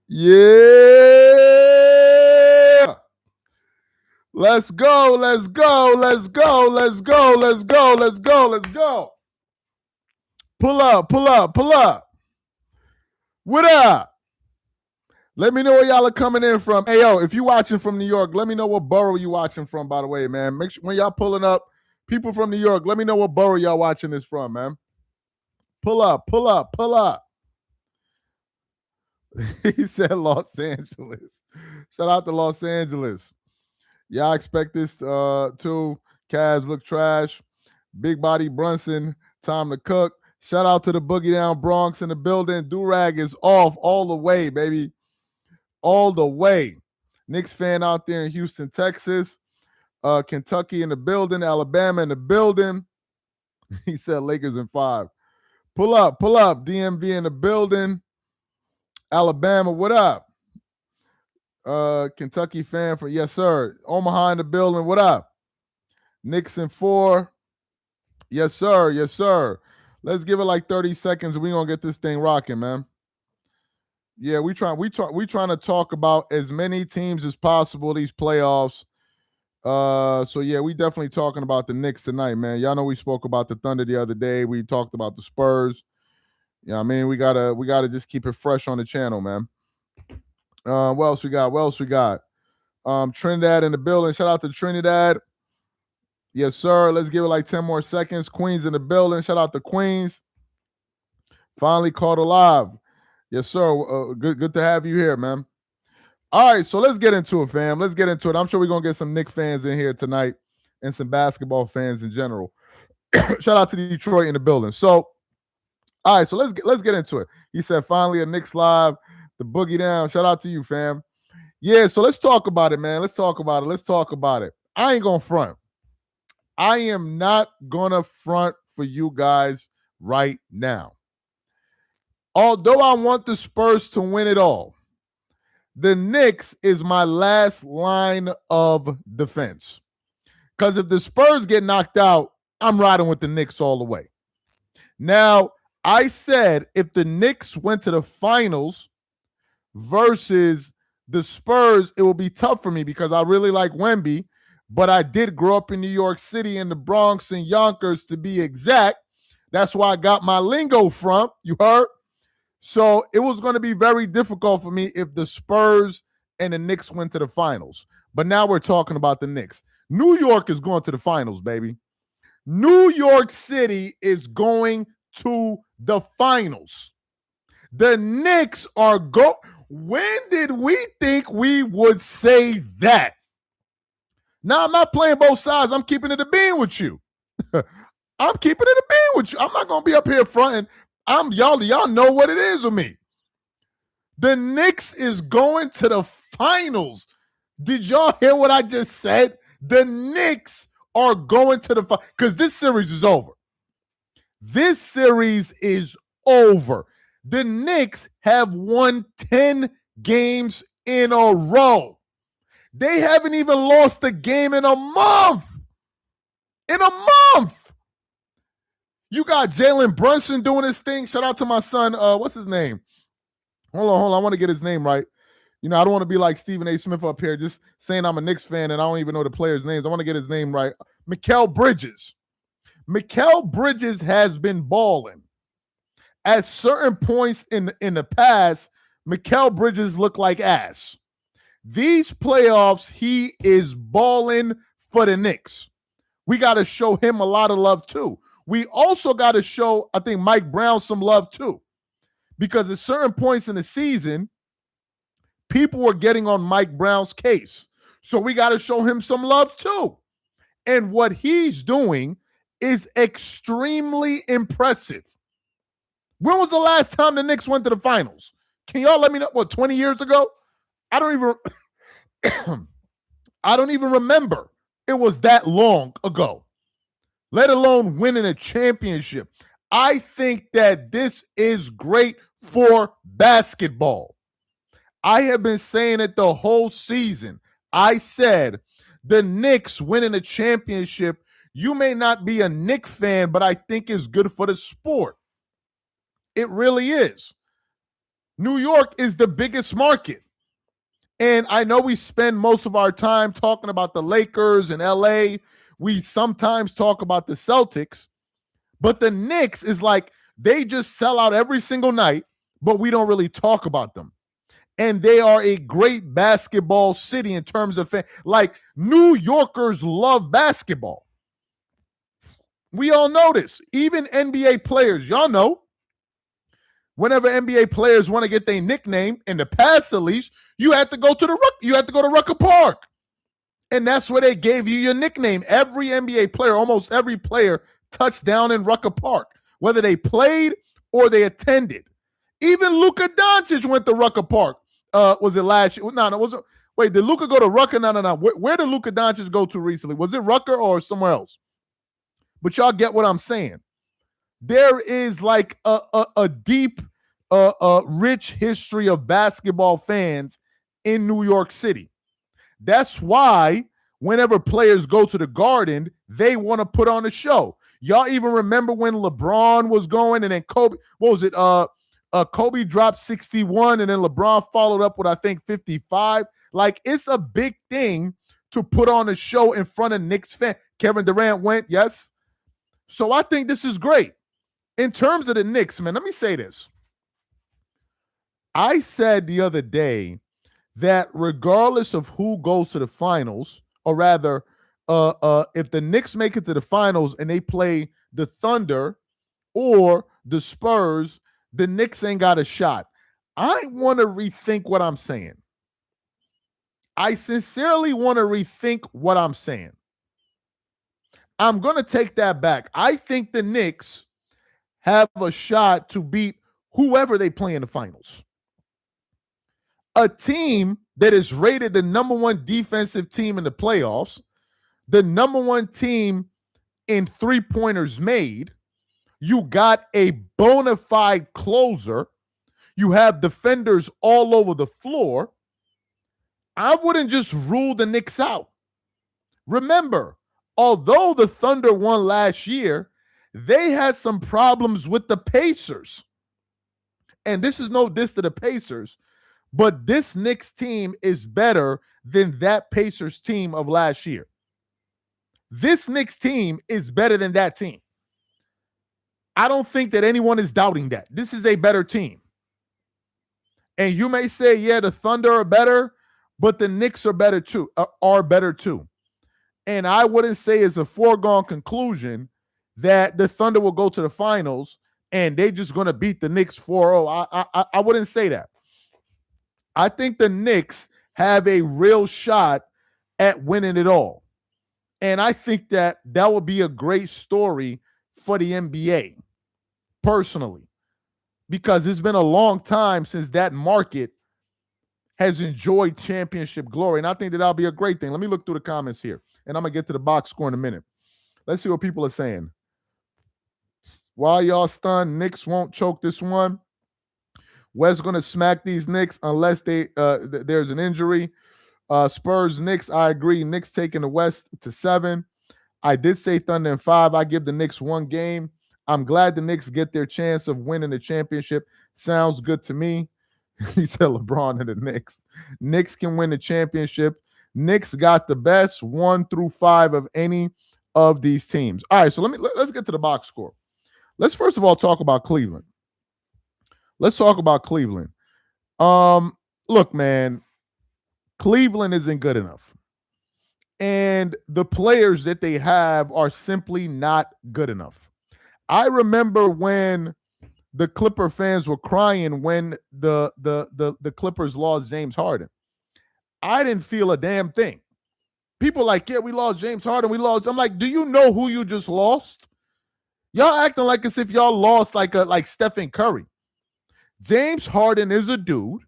Yeah. Let's go. Let's go. Let's go. Let's go. Let's go. Let's go. Let's go. Pull up. Pull up. Pull up. What up? Let me know where y'all are coming in from. Hey, yo, if you watching from New York, let me know what borough you watching from, by the way, man. Make sure when y'all pulling up, people from New York, let me know what borough y'all watching this from, man. Pull up. Pull up. Pull up. He said Los Angeles. Shout out to Los Angeles. Y'all expect this too. Cavs look trash. Big body Brunson, time to cook. Shout out to the Boogie Down Bronx in the building. Durag is off all the way, baby. All the way. Knicks fan out there in Houston, Texas. Kentucky in the building. Alabama in the building. He said Lakers in 5. Pull up. DMV in the building. Alabama, what up? Kentucky fan for yes, sir. Omaha in the building. What up? Knicks in 4. Yes, sir. Yes, sir. Let's give it like 30 seconds and we're gonna get this thing rocking, man. Yeah, we trying to talk about as many teams as possible, these playoffs. So yeah, we definitely talking about the Knicks tonight, man. Y'all know we spoke about the Thunder the other day. We talked about the Spurs. Yeah, I mean, we gotta just keep it fresh on the channel, man. What else we got? Trinidad in the building. Shout out to Trinidad. Yes, sir. Let's give it like 10 more seconds. Queens in the building. Shout out to Queens. Finally caught alive. Yes, sir. Good to have you here, man. All right, so let's get into it, fam. Let's get into it. I'm sure we're gonna get some Knicks fans in here tonight and some basketball fans in general. Shout out to Detroit in the building. So, all right, so let's get into it. He said finally a Knicks live. The Boogie Down. Shout out to you, fam. Yeah, so let's talk about it, man. Let's talk about it. I ain't gonna front. I am not gonna front for you guys right now. Although I want the Spurs to win it all, the Knicks is my last line of defense. Because if the Spurs get knocked out, I'm riding with the Knicks all the way. Now, I said if the Knicks went to the finals versus the Spurs, it will be tough for me because I really like Wemby, but I did grow up in New York City in the Bronx and Yonkers to be exact. That's where I got my lingo from. You heard? So it was going to be very difficult for me if the Spurs and the Knicks went to the finals. But now we're talking about the Knicks. New York is going to the finals, baby. New York City is going to the finals. The Knicks are When did we think we would say that? Now, I'm not playing both sides. I'm keeping it a bean with you. I'm keeping it a bean with you. I'm not going to be up here fronting. Y'all know what it is with me. The Knicks is going to the finals. Did y'all hear what I just said? The Knicks are going to the finals because this series is over. This series is over. The Knicks have won 10 games in a row. They haven't even lost a game in a month. You got Jalen Brunson doing his thing. Shout out to my son. What's his name? Hold on. I want to get his name right. You know, I don't want to be like Stephen A. Smith up here just saying I'm a Knicks fan and I don't even know the players' names. I want to get his name right. Mikal Bridges. Mikal Bridges has been balling. At certain points in the past, Mikal Bridges looked like ass. These playoffs, he is balling for the Knicks. We got to show him a lot of love too. We also got to show, I think, Mike Brown some love too. Because at certain points in the season, people were getting on Mike Brown's case. So we got to show him some love too. And what he's doing is extremely impressive. When was the last time the Knicks went to the finals? Can y'all let me know? What, 20 years ago? I don't even remember it was that long ago, let alone winning a championship. I think that this is great for basketball. I have been saying it the whole season. I said the Knicks winning a championship, you may not be a Knicks fan, but I think it's good for the sport. It really is. New York is the biggest market. And I know we spend most of our time talking about the Lakers and LA. We sometimes talk about the Celtics, but the Knicks is like they just sell out every single night, but we don't really talk about them. And they are a great basketball city in terms of like New Yorkers love basketball. We all know this. Even NBA players, y'all know. Whenever NBA players want to get their nickname, in the past at least, you had to go to Rucker Park. And that's where they gave you your nickname. Every NBA player, almost every player, touched down in Rucker Park, whether they played or they attended. Even Luka Doncic went to Rucker Park. Was it last year? No, was it? Wait, did Luka go to Rucker? No. Where did Luka Doncic go to recently? Was it Rucker or somewhere else? But y'all get what I'm saying. There is like a deep, rich history of basketball fans in New York City. That's why whenever players go to the Garden, they want to put on a show. Y'all even remember when LeBron was going and then Kobe, what was it? Kobe dropped 61 and then LeBron followed up with, I think, 55. Like, it's a big thing to put on a show in front of Knicks fans. Kevin Durant went, yes. So I think this is great. In terms of the Knicks, man, let me say this. I said the other day that regardless of who goes to the finals, or rather, if the Knicks make it to the finals and they play the Thunder or the Spurs, the Knicks ain't got a shot. I want to rethink what I'm saying. I sincerely want to rethink what I'm saying. I'm going to take that back. I think the Knicks have a shot to beat whoever they play in the finals. A team that is rated the number one defensive team in the playoffs, the number one team in three-pointers made. You got a bona fide closer. You have defenders all over the floor. I wouldn't just rule the Knicks out. Remember, although the Thunder won last year, they had some problems with the Pacers. And this is no diss to the Pacers, but this Knicks team is better than that Pacers team of last year. This Knicks team is better than that team. I don't think that anyone is doubting that. This is a better team. And you may say, yeah, the Thunder are better, but the Knicks are better too. And I wouldn't say it's a foregone conclusion that the Thunder will go to the finals and they're just going to beat the Knicks 4-0. I wouldn't say that. I think the Knicks have a real shot at winning it all. And I think that would be a great story for the NBA, personally, because it's been a long time since that market has enjoyed championship glory. And I think that'll be a great thing. Let me look through the comments here, and I'm going to get to the box score in a minute. Let's see what people are saying. While y'all stunned, Knicks won't choke this one. West's going to smack these Knicks unless there's an injury. Spurs, Knicks, I agree. Knicks taking the West to 7. I did say Thunder in 5. I give the Knicks 1 game. I'm glad the Knicks get their chance of winning the championship. Sounds good to me. He said LeBron and the Knicks. Knicks can win the championship. Knicks got the best 1 through 5 of any of these teams. All right, so let's get to the box score. Let's first of all talk about Cleveland. Look, man, Cleveland isn't good enough. And the players that they have are simply not good enough. I remember when the Clipper fans were crying when the Clippers lost James Harden. I didn't feel a damn thing. People like, yeah, we lost James Harden. I'm like, do you know who you just lost? Y'all acting like as if y'all lost like Stephen Curry. James Harden is a dude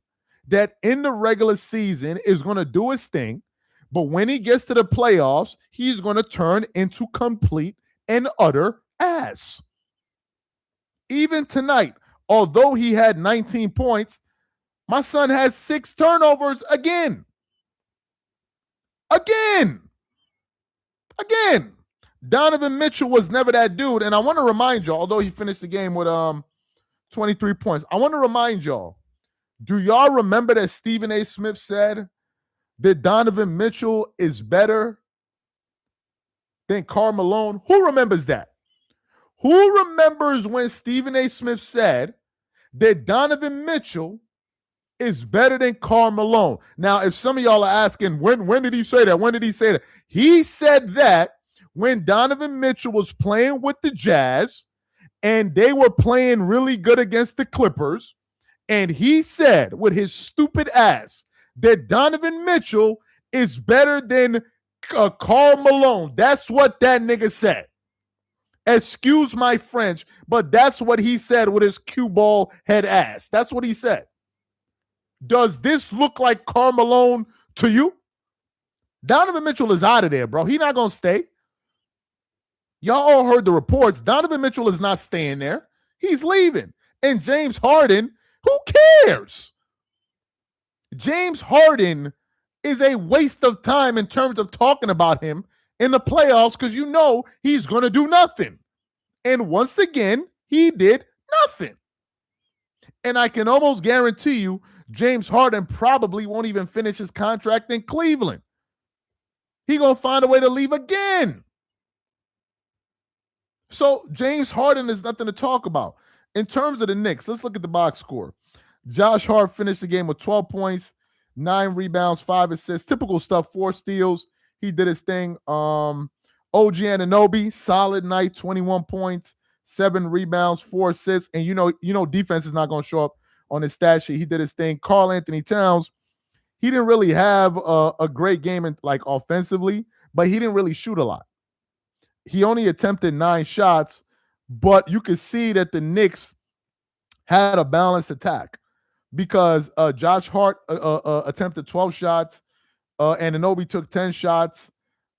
that in the regular season is going to do his thing, but when he gets to the playoffs, he's going to turn into complete and utter ass. Even tonight, although he had 19 points, my son has 6 turnovers again. Donovan Mitchell was never that dude, and I want to remind y'all, although he finished the game with 23 points, I want to remind y'all, Do y'all remember that Stephen A. Smith said that Donovan Mitchell is better than Karl Malone? Who remembers that? Who remembers when Stephen A. Smith said that Donovan Mitchell is better than Karl Malone? Now, if some of y'all are asking, when did he say that? When did he say that? He said that when Donovan Mitchell was playing with the Jazz and they were playing really good against the Clippers, and he said with his stupid ass that Donovan Mitchell is better than Karl Malone. That's what that nigga said. Excuse my French, but that's what he said with his cue ball head ass. That's what he said. Does this look like Karl Malone to you? Donovan Mitchell is out of there, bro. He's not going to stay. Y'all all heard the reports. Donovan Mitchell is not staying there. He's leaving. And James Harden, who cares? James Harden is a waste of time in terms of talking about him in the playoffs because you know he's going to do nothing. And once again, he did nothing. And I can almost guarantee you James Harden probably won't even finish his contract in Cleveland. He's going to find a way to leave again. So James Harden is nothing to talk about. In terms of the Knicks, let's look at the box score. Josh Hart finished the game with 12 points, 9 rebounds, 5 assists. Typical stuff, 4 steals. He did his thing. OG Anunoby, solid night, 21 points, 7 rebounds, 4 assists. And you know defense is not going to show up on his stat sheet. He did his thing. Karl Anthony Towns, he didn't really have a great game offensively, but he didn't really shoot a lot. He only attempted 9 shots, but you could see that the Knicks had a balanced attack because Josh Hart attempted 12 shots, and Anunoby took 10 shots.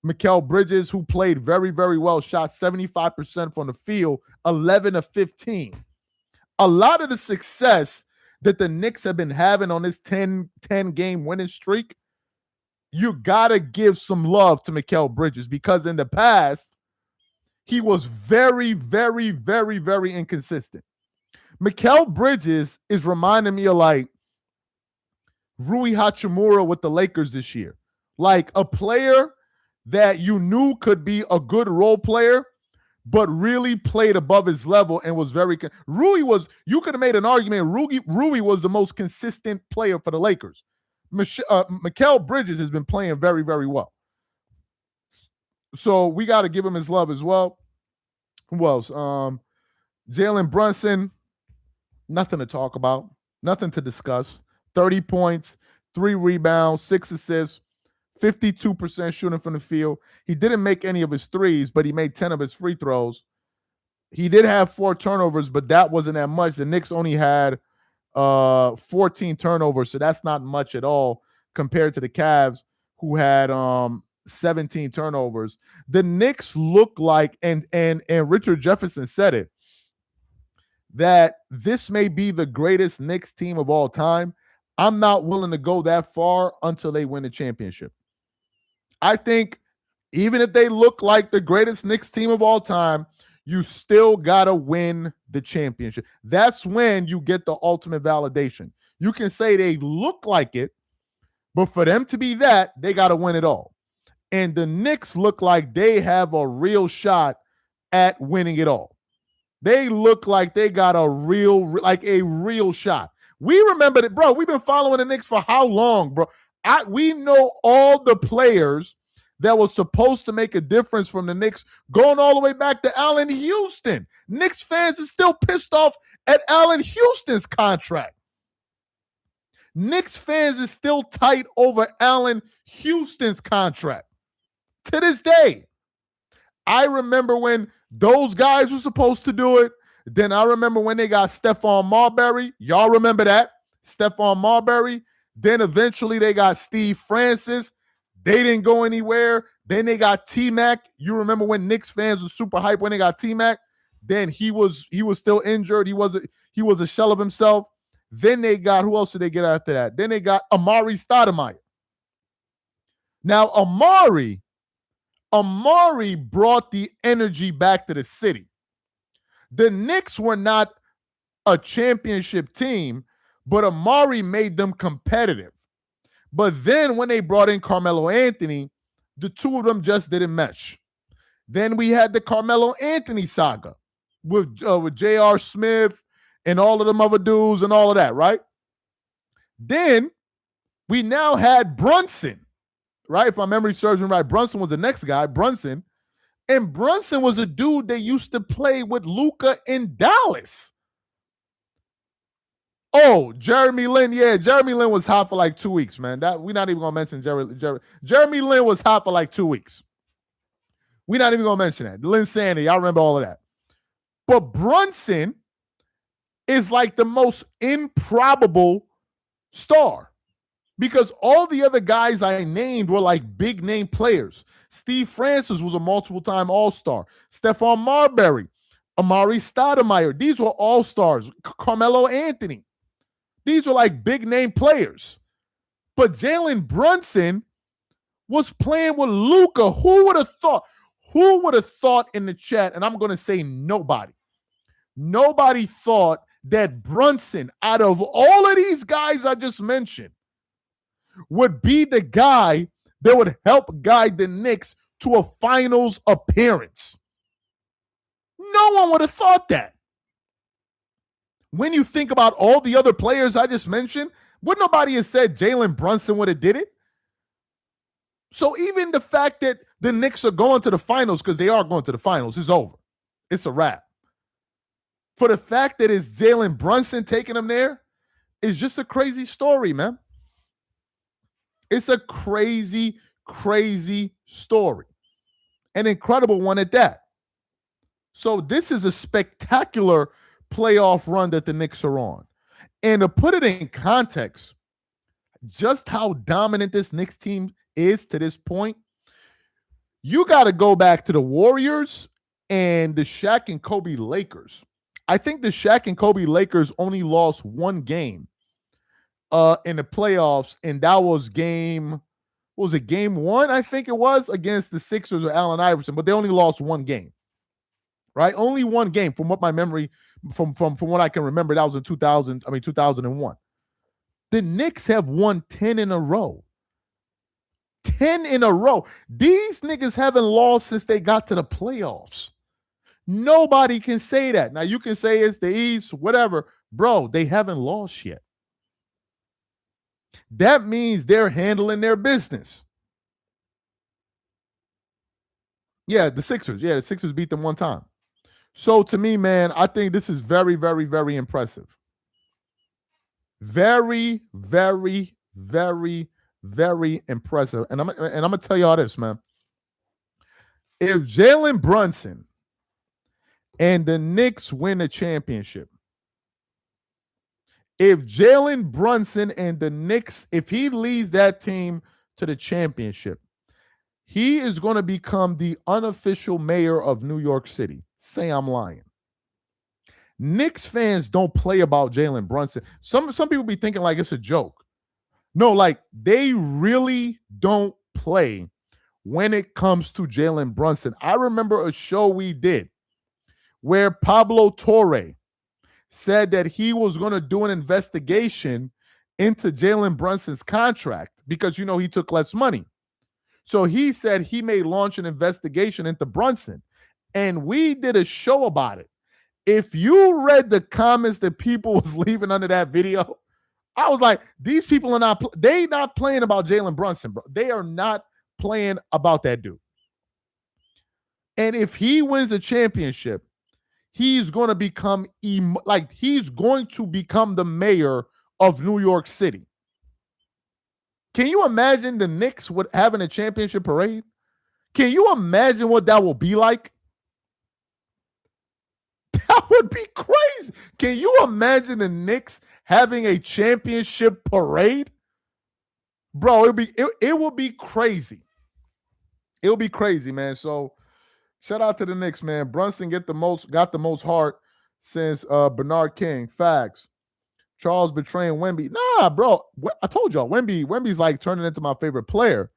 Mikal Bridges, who played very, very well, shot 75% from the field, 11 of 15. A lot of the success that the Knicks have been having on this 10-game winning streak, you got to give some love to Mikal Bridges because in the past, he was very, very, very, very inconsistent. Mikal Bridges is reminding me of like Rui Hachimura with the Lakers this year. Like a player that you knew could be a good role player, but really played above his level and was very you could have made an argument Rui was the most consistent player for the Lakers. Mikal Bridges has been playing very, very well. So we got to give him his love as well. Who else? Jalen Brunson, nothing to talk about, nothing to discuss. 30 points, 3 rebounds, 6 assists, 52% shooting from the field. He didn't make any of his threes, but he made 10 of his free throws. He did have 4 turnovers, but that wasn't that much. The Knicks only had 14 turnovers, so that's not much at all compared to the Cavs, who had 17 turnovers. The Knicks look like, and Richard Jefferson said it, that this may be the greatest Knicks team of all time. I'm not willing to go that far until they win the championship. I think even if they look like the greatest Knicks team of all time, you still got to win the championship. That's when you get the ultimate validation. You can say they look like it, but for them to be that, they got to win it all. And the Knicks look like they have a real shot at winning it all. They look like they got a real shot. We remember that, bro. We've been following the Knicks for how long, bro? We know all the players that was supposed to make a difference from the Knicks going all the way back to Allen Houston. Knicks fans are still pissed off at Allen Houston's contract. Knicks fans is still tight over Allen Houston's contract. To this day, I remember when those guys were supposed to do it. Then I remember when they got Stephon Marbury. Y'all remember that? Stephon Marbury. Then eventually they got Steve Francis. They didn't go anywhere. Then they got T-Mac. You remember when Knicks fans were super hyped when they got T-Mac? Then he was still injured. He was a shell of himself. Then they got, who else did they get after that? Then they got Amari Stoudemire. Now, Amari brought the energy back to the city. The Knicks were not a championship team, but Amari made them competitive. But then when they brought in Carmelo Anthony, the two of them just didn't mesh. Then we had the Carmelo Anthony saga with J.R. Smith and all of them other dudes and all of that, right? Then we now had Brunson, right? If my memory serves me right, Brunson was the next guy, Brunson. And Brunson was a dude that used to play with Luka in Dallas. Oh, Jeremy Lin. Yeah, Jeremy Lin was hot for like 2 weeks, man. That we're not even gonna mention Jeremy Lin was hot for like 2 weeks. We're not even gonna mention that. Lin Sandy, I remember all of that. But Brunson is like the most improbable star because all the other guys I named were like big name players. Steve Francis was a multiple-time All-Star. Stephon Marbury, Amari Stoudemire. These were All-Stars. Carmelo Anthony. These were like big name players. But Jalen Brunson was playing with Luka. Who would have thought? Who would have thought in the chat? And I'm going to say nobody. Nobody thought that Brunson, out of all of these guys I just mentioned, would be the guy that would help guide the Knicks to a finals appearance. No one would have thought that. When you think about all the other players I just mentioned, would nobody have said Jalen Brunson would have did it? So even the fact that the Knicks are going to the finals, because they are going to the finals, is over. It's a wrap. For the fact that it's Jalen Brunson taking them there, is just a crazy story, man. It's a crazy, crazy story. An incredible one at that. So this is a spectacular playoff run that the Knicks are on. And to put it in context, just how dominant this Knicks team is to this point, you got to go back to the Warriors and the Shaq and Kobe Lakers. I think the Shaq and Kobe Lakers only lost one game in the playoffs, and that was game 1? I think it was against the Sixers or Allen Iverson, but they only lost one game, right? Only one game from what my memory, from what I can remember. That was in 2001. The Knicks have won 10 in a row. 10 in a row. These niggas haven't lost since they got to the playoffs. Nobody can say that. Now, you can say it's the East, whatever. Bro, they haven't lost yet. That means they're handling their business. Yeah, the Sixers. Yeah, the Sixers beat them one time. So to me, man, I think this is very, very, very impressive. Very, very, very, very impressive. And I'm gonna tell y'all this, man. If Jalen Brunson and the Knicks win the championship, if Jalen Brunson and the Knicks, if he leads that team to the championship, he is going to become the unofficial mayor of New York City. Say I'm lying. Knicks fans don't play about Jalen Brunson. Some people be thinking like it's a joke. No, like they really don't play when it comes to Jalen Brunson. I remember a show we did where Pablo Torre said that he was going to do an investigation into Jalen Brunson's contract because, you know, he took less money. So he said he may launch an investigation into Brunson. And we did a show about it. If you read the comments that people was leaving under that video, I was like, these people are not playing about Jalen Brunson, bro. They are not playing about that dude. And if he wins a championship, he's going to become the mayor of New York City. Can you imagine the Knicks having a championship parade? Can you imagine what that will be like? That would be crazy. Can you imagine the Knicks having a championship parade? Bro, it will be crazy. It will be crazy, man. So shout out to the Knicks, man. Brunson got the most heart since Bernard King. Facts. Charles betraying Wemby. Nah, bro. I told y'all, Wemby's like turning into my favorite player.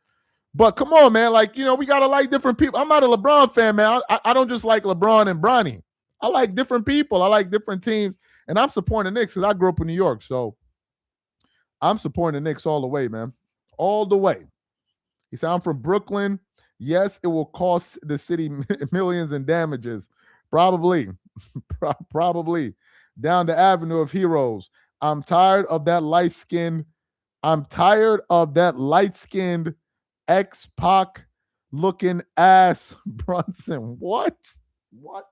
But come on, man. Like, you know, we got to like different people. I'm not a LeBron fan, man. I don't just like LeBron and Bronny. I like different people. I like different teams. And I'm supporting the Knicks because I grew up in New York. So I'm supporting the Knicks all the way, man. All the way. He said, I'm from Brooklyn. Yes, it will cost the city millions in damages. Probably. Probably. Down the Avenue of Heroes. I'm tired of that light-skinned X-Pac looking ass Brunson. What? What?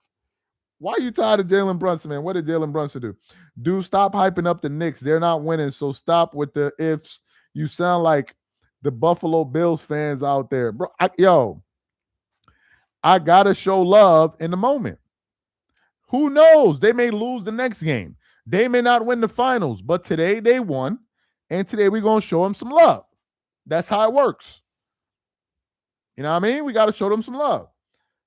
Why are you tired of Jalen Brunson, man? What did Jalen Brunson do? Dude, stop hyping up the Knicks. They're not winning, so stop with the ifs. You sound like the Buffalo Bills fans out there. Bro, I got to show love in the moment. Who knows? They may lose the next game. They may not win the finals, but today they won, and today we're going to show them some love. That's how it works. You know what I mean? We got to show them some love.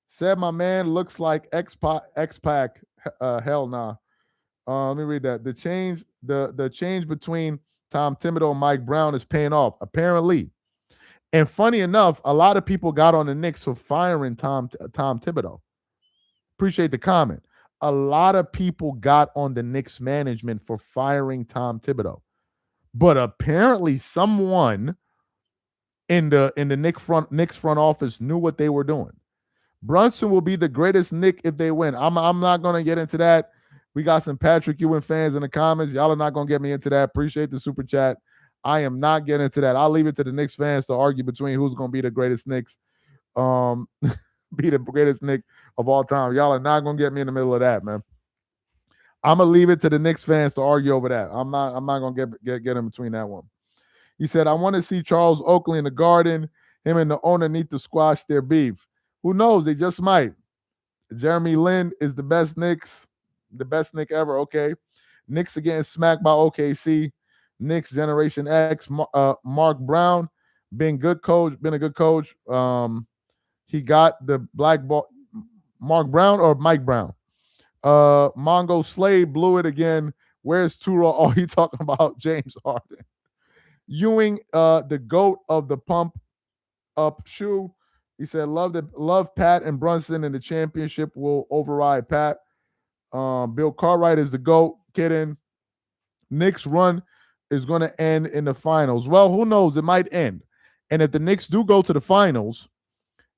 Said my man looks like X-Pac. Hell nah. Let me read that. The change between Tom Thibodeau and Mike Brown is paying off, apparently. And funny enough, a lot of people got on the Knicks for firing Tom Thibodeau. Appreciate the comment. A lot of people got on the Knicks management for firing Tom Thibodeau. But apparently someone in the Knicks front office knew what they were doing. Brunson will be the greatest Knick if they win. I'm not going to get into that. We got some Patrick Ewing fans in the comments. Y'all are not going to get me into that. Appreciate the super chat. I am not getting into that. I'll leave it to the Knicks fans to argue between who's going to be the greatest Knicks, be the greatest Knick of all time. Y'all are not going to get me in the middle of that, man. I'm going to leave it to the Knicks fans to argue over that. I'm not going to get in between that one. He said, I want to see Charles Oakley in the Garden. Him and the owner need to squash their beef. Who knows? They just might. Jeremy Lin is the best Knick ever. Okay. Knicks are getting smacked by OKC. Knicks Generation X. Mark Brown, been a good coach. He got the black ball. Mark Brown or Mike Brown? Mongo Slade blew it again. Where's Turo? Oh, he talking about James Harden. Ewing, the GOAT of the pump up shoe. He said, love Pat and Brunson, and the championship will override Pat. Bill Cartwright is the GOAT. Kidding. Knicks run is going to end in the finals. Well, who knows? It might end. And if the Knicks do go to the finals,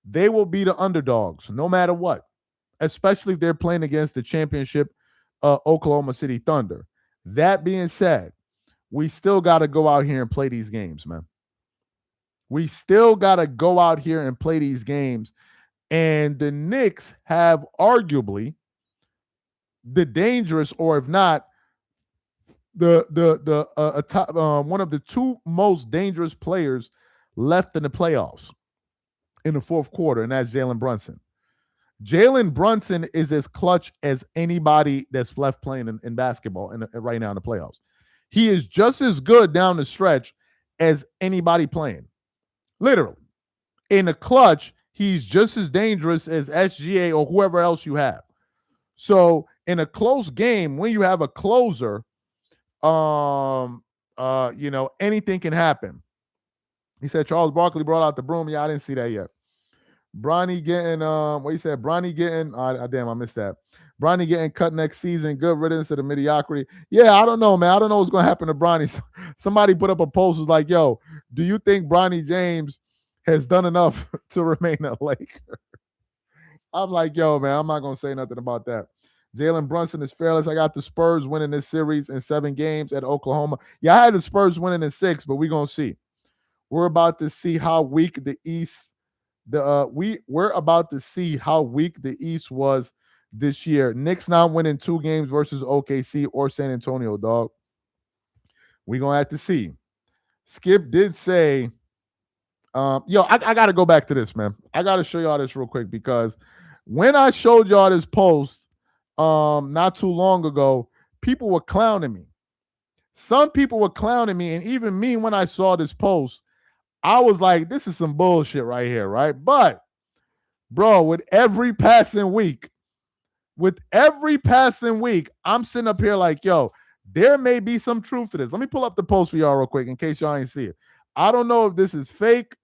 they will be the underdogs no matter what, especially if they're playing against the championship Oklahoma City Thunder. That being said, we still got to go out here and play these games, man. We still got to go out here and play these games. And the Knicks have arguably the dangerous, or if not, one of the two most dangerous players left in the playoffs in the fourth quarter, and that's Jalen Brunson. Jalen Brunson is as clutch as anybody that's left playing in basketball right now in the playoffs. He is just as good down the stretch as anybody playing. Literally. In the clutch, he's just as dangerous as SGA or whoever else you have. So in a close game, when you have a closer, anything can happen. He said Charles Barkley brought out the broom. Yeah, I didn't see that yet. Bronny getting what he said, Bronny getting damn, I missed that. Bronny getting cut next season. Good riddance to the mediocrity. Yeah, I don't know, man. I don't know what's gonna happen to Bronny. Somebody put up a post was like, yo, do you think Bronny James has done enough to remain a Laker? I'm like, yo, man, I'm not gonna say nothing about that. Jalen Brunson is fearless. I got the Spurs winning this series in 7 games at Oklahoma. Yeah, I had the Spurs winning in 6, but we're gonna see. We're about to see how weak the East. We're about to see how weak the East was this year. Knicks not winning 2 games versus OKC or San Antonio, dog. We're gonna have to see. Skip did say, I gotta go back to this, man. I gotta show y'all this real quick, because when I showed y'all this post not too long ago, people were clowning me. Some people were clowning me, and even me, when I saw this post, I was like, this is some bullshit right here, right? But, bro, with every passing week, I'm sitting up here like, yo, there may be some truth to this. Let me pull up the post for y'all real quick in case y'all ain't see it. I don't know if this is fake.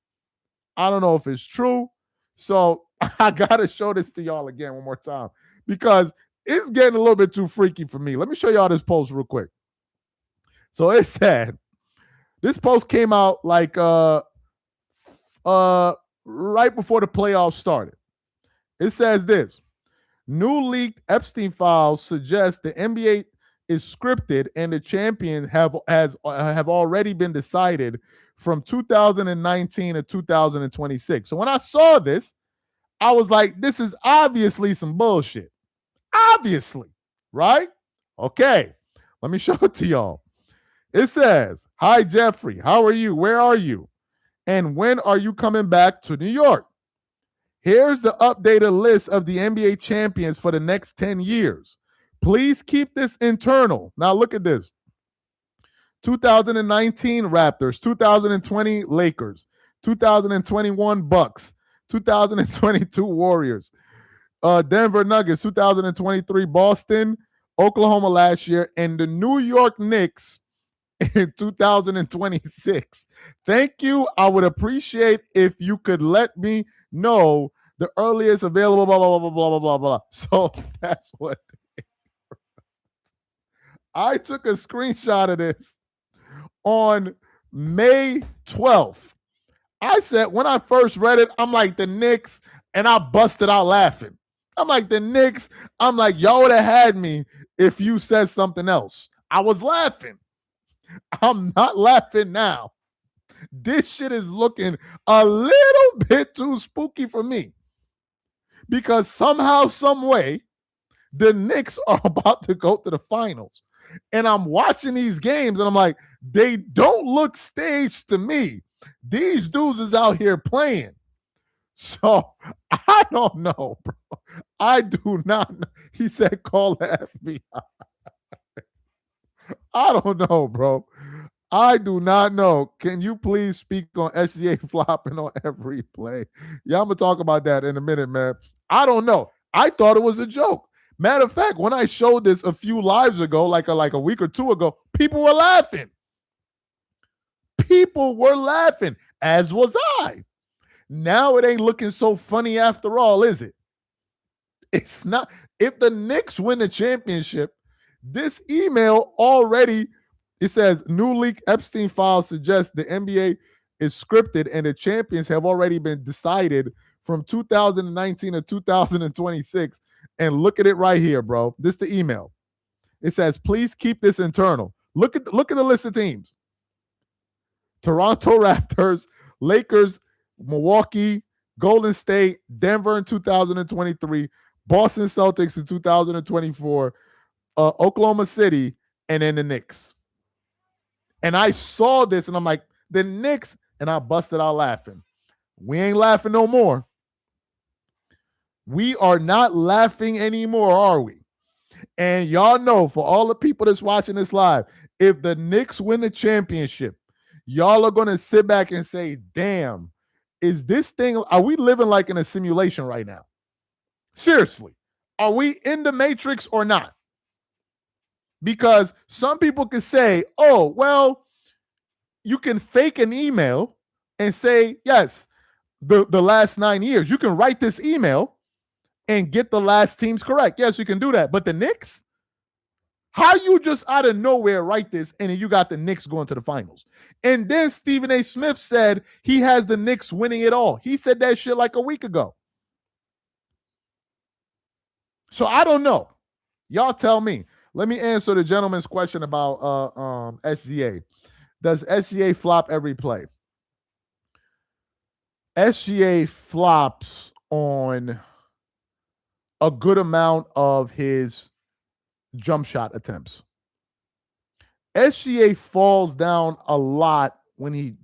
I don't know if it's true. So I got to show this to y'all again one more time, because it's getting a little bit too freaky for me. Let me show y'all this post real quick. So it said, This post came out like right before the playoffs started. It says this: new leaked Epstein files suggest the NBA is scripted and the champion have already been decided from 2019 to 2026. So when I saw this, I was like, this is obviously some bullshit. Obviously, right? Okay, let me show it to y'all. It says, "Hi, Jeffrey. How are you? Where are you? And when are you coming back to New York? Here's the updated list of the NBA champions for the next 10 years. Please keep this internal." Now, look at this: 2019 Raptors, 2020 Lakers, 2021 Bucks, 2022 Warriors, Denver Nuggets, 2023 Boston, Oklahoma last year, and the New York Knicks in 2026. Thank you. I would appreciate if you could let me know the earliest available, blah, blah, blah, blah, blah, blah, blah. So that's what I took a screenshot of this on May 12th. I said, when I first read it, I'm like, the Knicks, and I busted out laughing. I'm like, the Knicks, I'm like, y'all would have had me if you said something else. I was laughing. I'm not laughing now. This shit is looking a little bit too spooky for me. Because somehow, some way, the Knicks are about to go to the finals. And I'm watching these games and I'm like, they don't look staged to me. These dudes is out here playing. So I don't know, bro. I do not know. He said, call the FBI. I don't know, bro. I do not know. Can you please speak on SGA flopping on every play? Yeah, I'm going to talk about that in a minute, man. I don't know. I thought it was a joke. Matter of fact, when I showed this a few lives ago, like a week or two ago, people were laughing. People were laughing, as was I. Now it ain't looking so funny after all, is it? It's not. If the Knicks win the championship, this email already, it says, new leak Epstein files suggest the NBA is scripted and the champions have already been decided from 2019 to 2026. And look at it right here, bro. This is the email. It says, please keep this internal. Look at the list of teams. Toronto Raptors, Lakers, Milwaukee, Golden State, Denver in 2023, Boston Celtics in 2024, Oklahoma City, and then the Knicks. And I saw this and I'm like, the Knicks, and I busted out laughing. We ain't laughing no more. We are not laughing anymore, are we? And y'all know, for all the people that's watching this live, if the Knicks win the championship, y'all are going to sit back and say, damn, is this thing, are we living like in a simulation right now? Seriously, are we in the Matrix or not? Because some people could say, oh, well, you can fake an email and say, yes, the last 9 years. You can write this email and get the last teams correct. Yes, you can do that. But the Knicks? How you just out of nowhere write this and then you got the Knicks going to the finals? And then Stephen A. Smith said he has the Knicks winning it all. He said that shit like a week ago. So I don't know. Y'all tell me. Let me answer the gentleman's question about SGA. Does SGA flop every play? SGA flops on a good amount of his jump shot attempts. SGA falls down a lot when he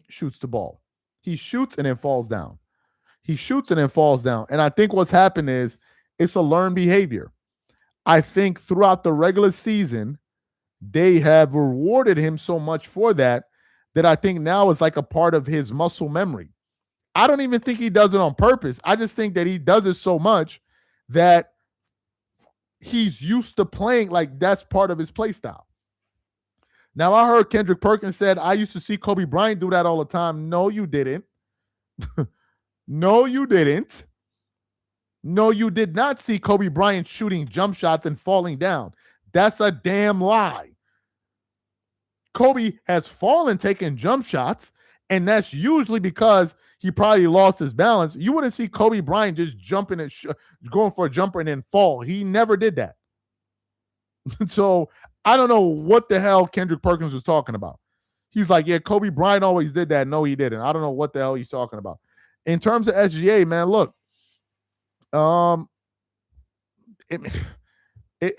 shoots the ball. He shoots and then falls down. He shoots and then falls down. And I think what's happened is it's a learned behavior. I think throughout the regular season, they have rewarded him so much for that I think now is like a part of his muscle memory. I don't even think he does it on purpose. I just think that he does it so much that he's used to playing, like that's part of his play style. Now, I heard Kendrick Perkins said, I used to see Kobe Bryant do that all the time. No, you didn't. No, you didn't. No, you did not see Kobe Bryant shooting jump shots and falling down. That's a damn lie. Kobe has fallen taking jump shots, and that's usually because he probably lost his balance. You wouldn't see Kobe Bryant just jumping and going for a jumper and then fall. He never did that. So I don't know what the hell Kendrick Perkins was talking about. He's like, yeah, Kobe Bryant always did that. No, he didn't. I don't know what the hell he's talking about. In terms of SGA, man, look, I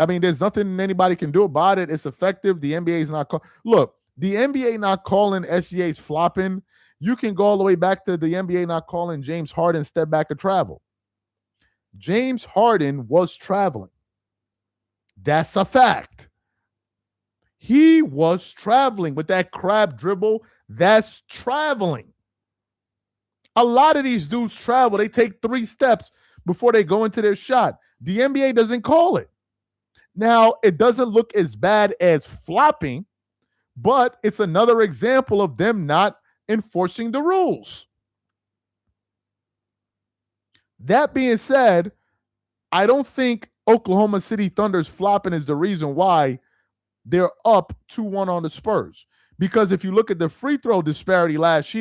mean, there's nothing anybody can do about it. It's effective. The NBA is not look, the NBA not calling SGA's flopping. You can go all the way back to the NBA not calling James Harden step back or travel. James Harden was traveling. That's a fact. He was traveling with that crab dribble. That's traveling. A lot of these dudes travel. They take 3 steps before they go into their shot. The NBA doesn't call it. Now, it doesn't look as bad as flopping, but it's another example of them not enforcing the rules. That being said, I don't think Oklahoma City Thunder's flopping is the reason why they're up 2-1 on the Spurs. Because if you look at the free throw disparity last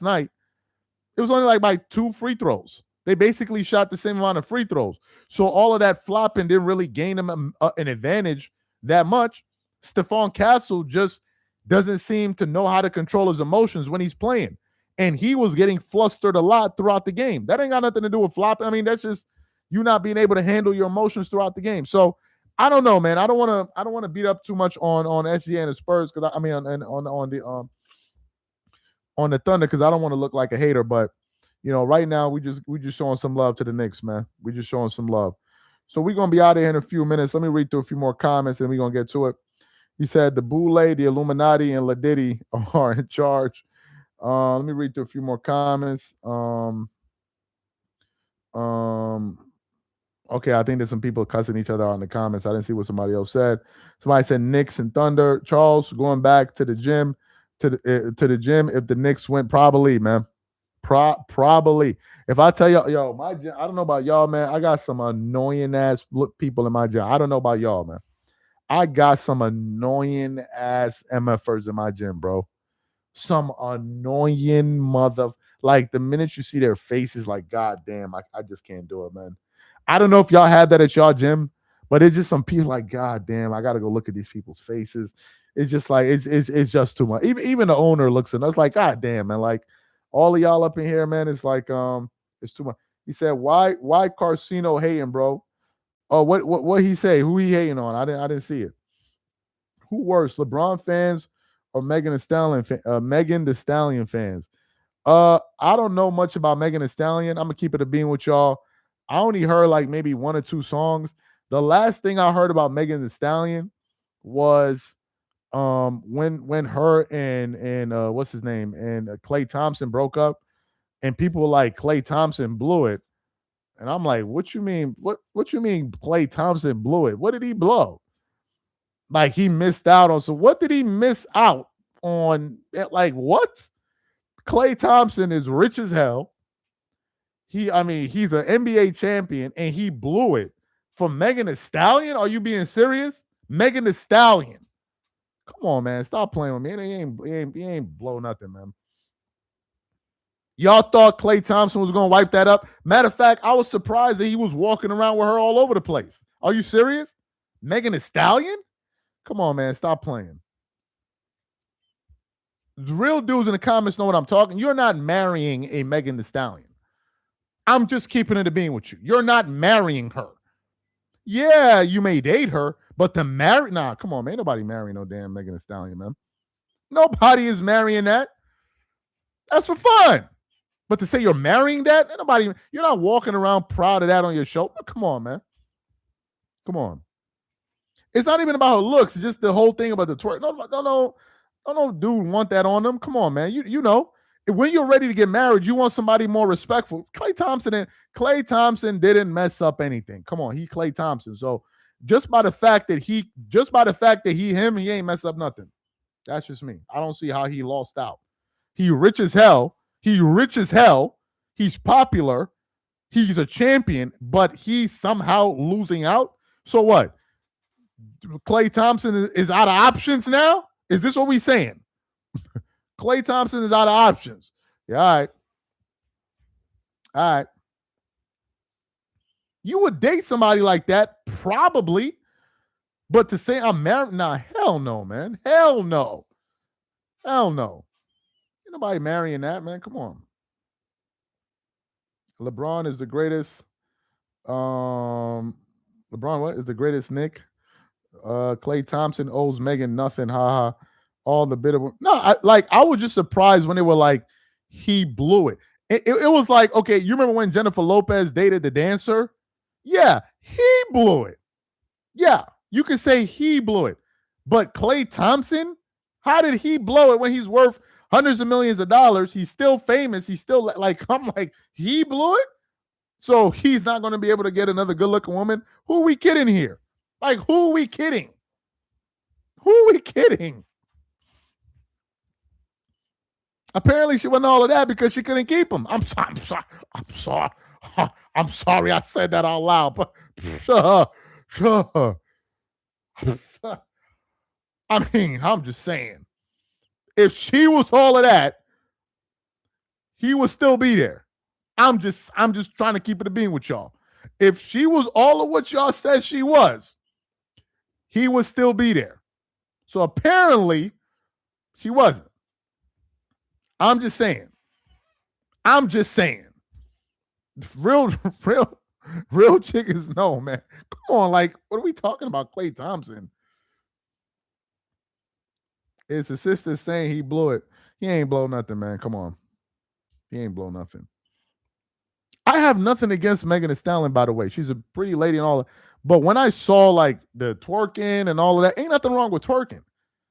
night, it was only like by 2 free throws. They basically shot the same amount of free throws. So all of that flopping didn't really gain them an advantage that much. Stephon Castle just doesn't seem to know how to control his emotions when he's playing. And he was getting flustered a lot throughout the game. That ain't got nothing to do with flopping. I mean, that's just you not being able to handle your emotions throughout the game. So I don't know, man. I don't want to beat up too much on SGA and the Spurs because on the Thunder because I don't want to look like a hater. But right now we just showing some love to the Knicks, man. We just showing some love. So we're gonna be out of here in a few minutes. Let me read through a few more comments and we're gonna get to it. He said the Boule, the Illuminati, and Ladidi are in charge. Let me read through a few more comments. Okay, I think there's some people cussing each other out in the comments. I didn't see what somebody else said. Somebody said Knicks and Thunder. Charles going back to the gym, to the gym. If the Knicks went, probably, man. Probably. If I tell y'all, my gym, I don't know about y'all, man. I got some annoying ass people in my gym. I don't know about y'all, man. I got some annoying ass MFers in my gym, bro. Some annoying like the minute you see their faces, like, God damn, I just can't do it, man. I don't know if y'all had that at y'all gym, but it's just some people like, God damn, I got to go look at these people's faces. It's just like, it's just too much. Even the owner looks at us like, God damn, man, like all of y'all up in here, man, it's like, it's too much. He said, why Carcino hating, bro? Oh, what he say? Who he hating on? I didn't see it. Who worse, LeBron fans or Megan Thee Stallion fans? I don't know much about Megan Thee Stallion. I'm gonna keep it a bean with y'all. I only heard like maybe 1 or 2 songs. The last thing I heard about Megan Thee Stallion was when her and what's his name and Klay Thompson broke up, and people were like, Klay Thompson blew it. And I'm like, what you mean? What you mean Klay Thompson blew it? What did he blow? Like he missed out on. So what did he miss out on? Like what? Klay Thompson is rich as hell. He's an NBA champion and he blew it for Megan Thee Stallion. Are you being serious? Megan Thee Stallion. Come on, man. Stop playing with me. He ain't blow nothing, man. Y'all thought Klay Thompson was going to wipe that up? Matter of fact, I was surprised that he was walking around with her all over the place. Are you serious? Megan Thee Stallion? Come on, man. Stop playing. The real dudes in the comments know what I'm talking. You're not marrying a Megan Thee Stallion. I'm just keeping it a being with you. You're not marrying her. Yeah, you may date her, but to marry, come on, man. Ain't nobody marrying no damn Megan Thee Stallion, man. Nobody is marrying that. That's for fun. But to say you're marrying that, you're not walking around proud of that on your shoulder. Come on, man. Come on. It's not even about her looks. It's just the whole thing about the twerk. No, dude want that on them. Come on, man. You know, when you're ready to get married, you want somebody more respectful. Klay Thompson didn't mess up anything. Come on, he Klay Thompson. So just by the fact that he ain't messed up nothing. That's just me. I don't see how he lost out. He rich as hell. He's popular. He's a champion, but he's somehow losing out. So what? Klay Thompson is out of options now? Is this what we saying? Klay Thompson is out of options. Yeah, all right. All right. You would date somebody like that, probably. But to say I'm married, nah, hell no, man. Hell no. Hell no. Ain't nobody marrying that, man. Come on. LeBron is the greatest. LeBron, what is the greatest Nick? Klay Thompson owes Megan nothing. Haha. All the bit of no, I was just surprised when they were like, he blew it. It was like, okay, you remember when Jennifer Lopez dated the dancer? Yeah, he blew it. Yeah, you could say he blew it. But Klay Thompson, how did he blow it when he's worth hundreds of millions of dollars? He's still famous. He's still like, I'm like, he blew it? So he's not going to be able to get another good-looking woman? Who are we kidding here? Like, who are we kidding? Who are we kidding? Apparently, she wasn't all of that because she couldn't keep him. I'm sorry I said that out loud, but I mean, I'm just saying. If she was all of that, he would still be there. I'm just trying to keep it a being with y'all. If she was all of what y'all said she was, he would still be there. So apparently, she wasn't. I'm just saying. Real chickens, no, man. Come on, like, what are we talking about? Klay Thompson. His assistant saying he blew it. He ain't blow nothing, man. Come on. He ain't blow nothing. I have nothing against Megan Thee Stallion, by the way. She's a pretty lady and all that. But when I saw like the twerking and all of that, ain't nothing wrong with twerking.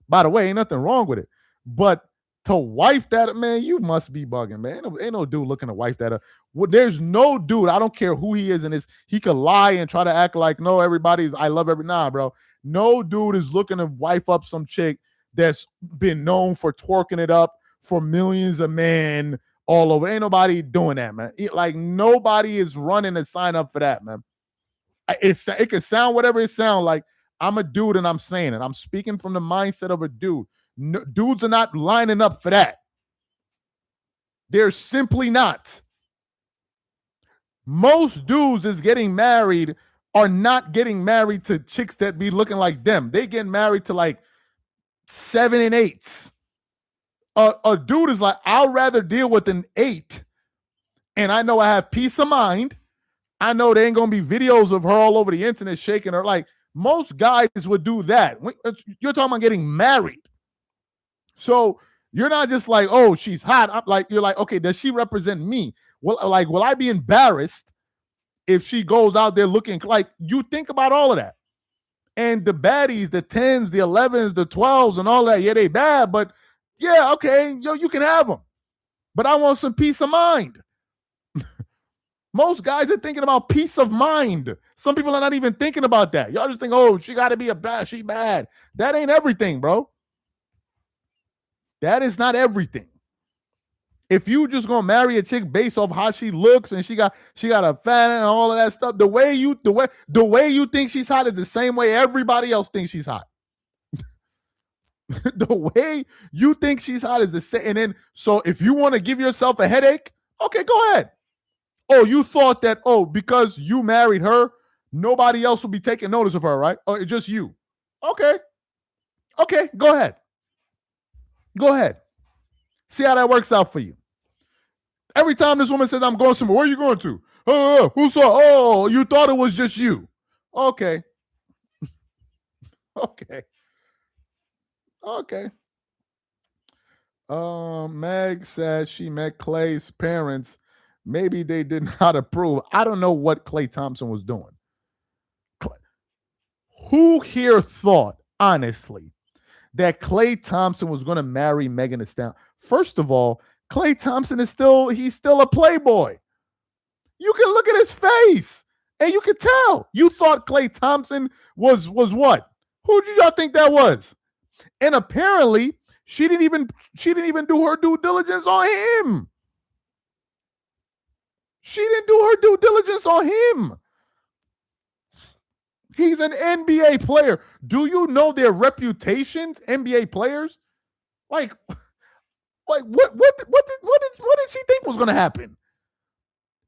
By the way, ain't nothing wrong with it. But to wife that, man, you must be bugging, man. Ain't no dude looking to wife that up. Well, there's no dude, I don't care who he is, and he could lie and try to act like, no, everybody's, I love every, nah, bro. No dude is looking to wife up some chick that's been known for twerking it up for millions of men all over. Ain't nobody doing that, man. Like, nobody is running to sign up for that, man. It could sound whatever it sound like. I'm a dude and I'm saying it. I'm speaking from the mindset of a dude. No, dudes are not lining up for that. They're simply not. Most dudes that's getting married are not getting married to chicks that be looking like them. They getting married to like 7 and 8s. A dude is like, I'll rather deal with an 8, and I know I have peace of mind. I know there ain't gonna be videos of her all over the internet shaking her. Like, most guys would do that. You're talking about getting married. So you're not just like, oh, she's hot. You're like, okay, does she represent me? Well, like, will I be embarrassed if she goes out there looking like, you think about all of that? And the baddies, the 10s, the 11s, the 12s, and all that, yeah, they bad, but yeah, okay, yo, you can have them. But I want some peace of mind. Most guys are thinking about peace of mind. Some people are not even thinking about that. Y'all just think, oh, she got to be she bad. That ain't everything, bro. That is not everything. If you just gonna marry a chick based off how she looks and she got a fat and all of that stuff, the way you think she's hot is the same way everybody else thinks she's hot. The way you think she's hot is the same. And then, so if you want to give yourself a headache, okay, go ahead. Oh, you thought that, because you married her, nobody else will be taking notice of her, right? Oh, just you. Okay. Okay, go ahead. Go ahead. See how that works out for you. Every time this woman says, I'm going somewhere, where are you going to? Who saw? Oh, you thought it was just you. Okay. Okay. Okay. Meg said she met Klay's parents. Maybe they did not approve. I don't know what Klay Thompson was doing. Who here thought, honestly, that Klay Thompson was going to marry Megan Thee Stallion? First of all, Klay Thompson he's still a playboy. You can look at his face and you can tell. You thought Klay Thompson was what? Who did y'all think that was? And apparently, she didn't even do her due diligence on him. She didn't do her due diligence on him. He's an NBA player. Do you know their reputations, NBA players? Like what did she think was going to happen?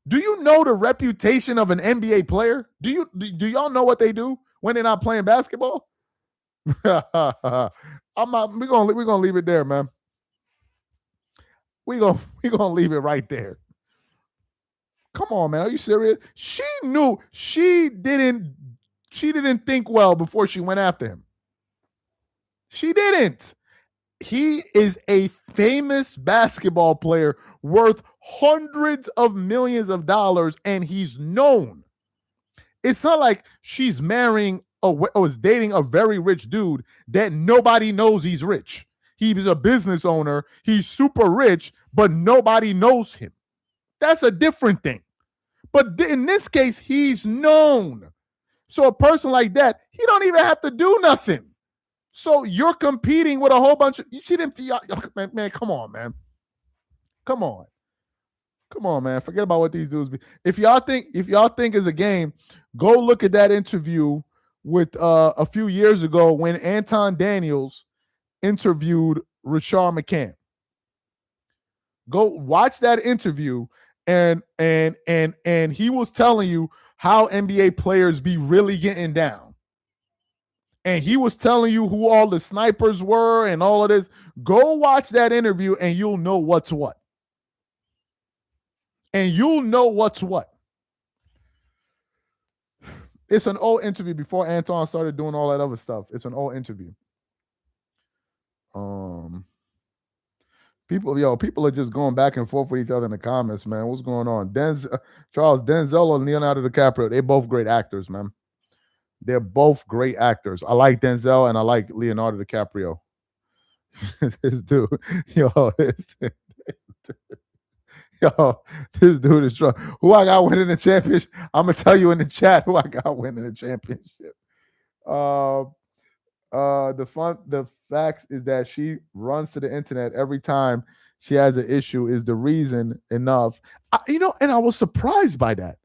Do you know the reputation of an NBA player? Do y'all know what they do when they're not playing basketball? We're gonna leave it there, man. We're gonna leave it right there. Come on, man. Are you serious? She knew she didn't think well before she went after him. She didn't. He is a famous basketball player worth hundreds of millions of dollars, and he's known. It's not like she's marrying or is dating a very rich dude that nobody knows he's rich. He's a business owner. He's super rich, but nobody knows him. That's a different thing. But in this case, he's known. So a person like that, he don't even have to do nothing. So you're competing with a whole bunch of. She didn't. Man, come on, man. Come on, man. Forget about what these dudes be. If y'all think it's a game, go look at that interview with a few years ago when Anton Daniels interviewed Rashard McCann. Go watch that interview, and he was telling you how NBA players be really getting down. And he was telling you who all the snipers were and all of this. Go watch that interview and you'll know what's what. And you'll know what's what. It's an old interview before Anton started doing all that other stuff. It's an old interview. People are just going back and forth with each other in the comments, man. What's going on? Charles, Denzel and Leonardo DiCaprio, they're both great actors, man. They're both great actors. I like Denzel and I like Leonardo DiCaprio. This dude, this dude is strong. Who I got winning the championship? I'm gonna tell you in the chat who I got winning the championship. The facts is that she runs to the internet every time she has an issue is the reason enough. And I was surprised by that.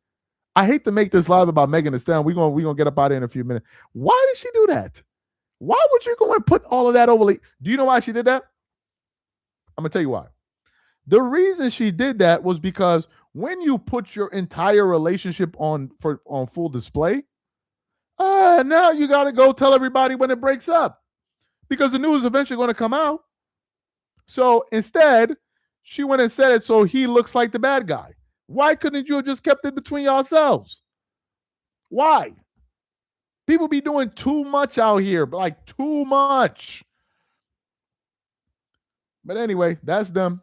I hate to make this live about Megan Thee Stallion. We're gonna get up out of here in a few minutes. Why did she do that? Why would you go and put all of that over? Do you know why she did that? I'm gonna tell you why. The reason she did that was because when you put your entire relationship on full display, now you got to go tell everybody when it breaks up because the news is eventually going to come out. So instead, she went and said it so he looks like the bad guy. Why couldn't you have just kept it between yourselves? Why? People be doing too much out here, like too much. But anyway, that's them.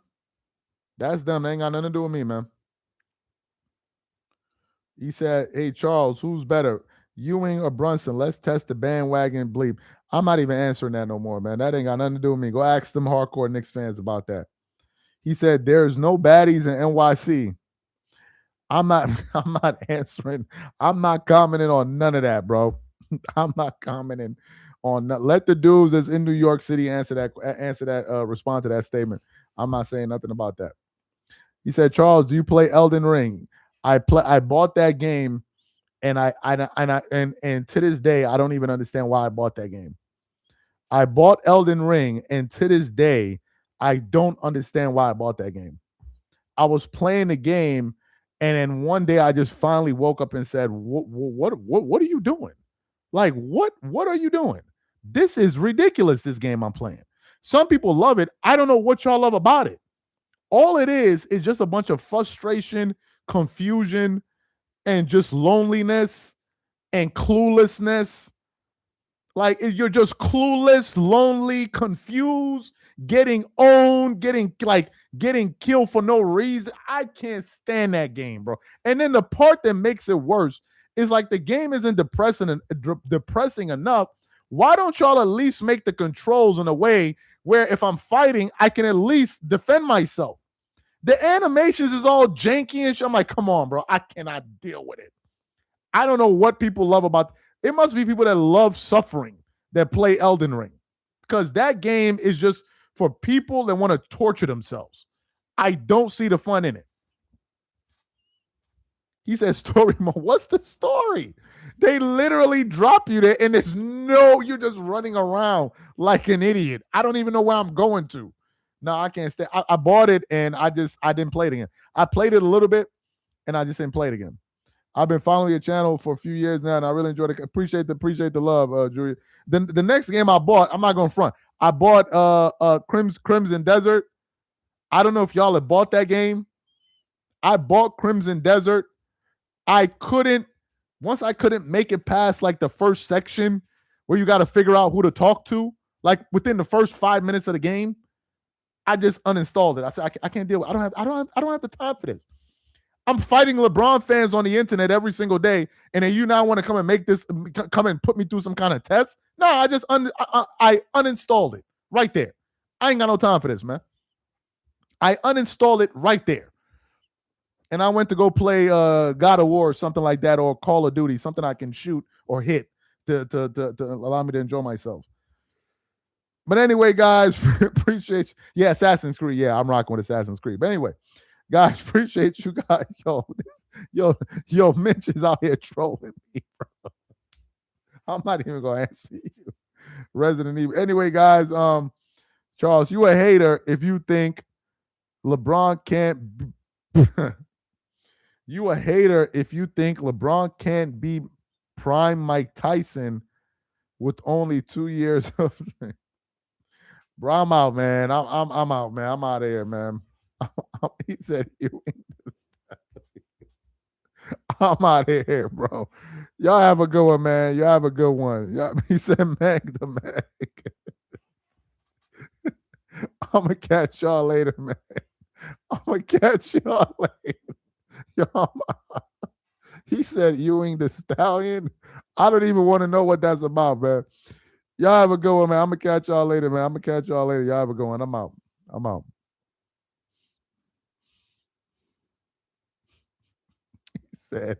That's them. They ain't got nothing to do with me, man. He said, hey, Charles, who's better, Ewing or Brunson? Let's test the bandwagon bleep. I'm not even answering that no more, man. That ain't got nothing to do with me. Go ask them hardcore Knicks fans about that. He said, there's no baddies in NYC. I'm not answering. I'm not commenting on none of that, bro. I'm not commenting on that. Let the dudes that's in New York City respond to that statement. I'm not saying nothing about that. He said, Charles, do you play Elden Ring? I bought that game, and and to this day, I don't even understand why I bought that game. I bought Elden Ring, and to this day, I don't understand why I bought that game. I was playing the game, and then one day I just finally woke up and said, what are you doing? Like, what are you doing? This is ridiculous, this game I'm playing. Some people love it. I don't know what y'all love about it. All it is just a bunch of frustration, confusion, and just loneliness and cluelessness. Like, you're just clueless, lonely, confused, getting owned, getting killed for no reason. I can't stand that game, bro. And then the part that makes it worse is like the game isn't depressing enough. Why don't y'all at least make the controls in a way where if I'm fighting, I can at least defend myself? The animations is all janky and shit. I'm like, come on, bro. I cannot deal with it. I don't know what people love about it. Must be people that love suffering that play Elden Ring, because that game is just for people that want to torture themselves. I don't see the fun in it. He says story mode. What's the story? They literally drop you there, and you're just running around like an idiot. I don't even know where I'm going to. No, I can't stay. I bought it, and I didn't play it again. I played it a little bit, and I just didn't play it again. I've been following your channel for a few years now, and I really enjoyed it. Appreciate the love, Julia. The next game I bought, I'm not going to front. I bought Crimson Desert. I don't know if y'all have bought that game. I bought Crimson Desert. Once I couldn't make it past like the first section where you got to figure out who to talk to, like within the first 5 minutes of the game, I just uninstalled it. I said, I can't deal with it. I don't have the time for this. I'm fighting LeBron fans on the internet every single day, and then you now want to come and put me through some kind of test? No, I uninstalled it right there. I ain't got no time for this, man. I uninstalled it right there. And I went to go play God of War or something like that, or Call of Duty, something I can shoot or hit to allow me to enjoy myself. But anyway, guys, appreciate you. Yeah, Assassin's Creed. Yeah, I'm rocking with Assassin's Creed. But anyway, guys, appreciate you guys. Yo, Mitch is out here trolling me, bro. I'm not even gonna answer you. Resident Evil. Anyway, guys, Charles, you a hater if you think LeBron can't you a hater if you think LeBron can't be prime Mike Tyson with only 2 years of bro, I'm out, man. I'm out, man. I'm out of here, man. He said I'm out of here, bro. Y'all have a good one, man. Y'all have a good one. He said Meg the Meg. I'm going to catch y'all later, man. I'm going to catch y'all later. He said Ewing the Stallion. I don't even want to know what that's about, man. Y'all have a good one, man. I'm going to catch y'all later, man. Y'all have a good one. I'm out. He said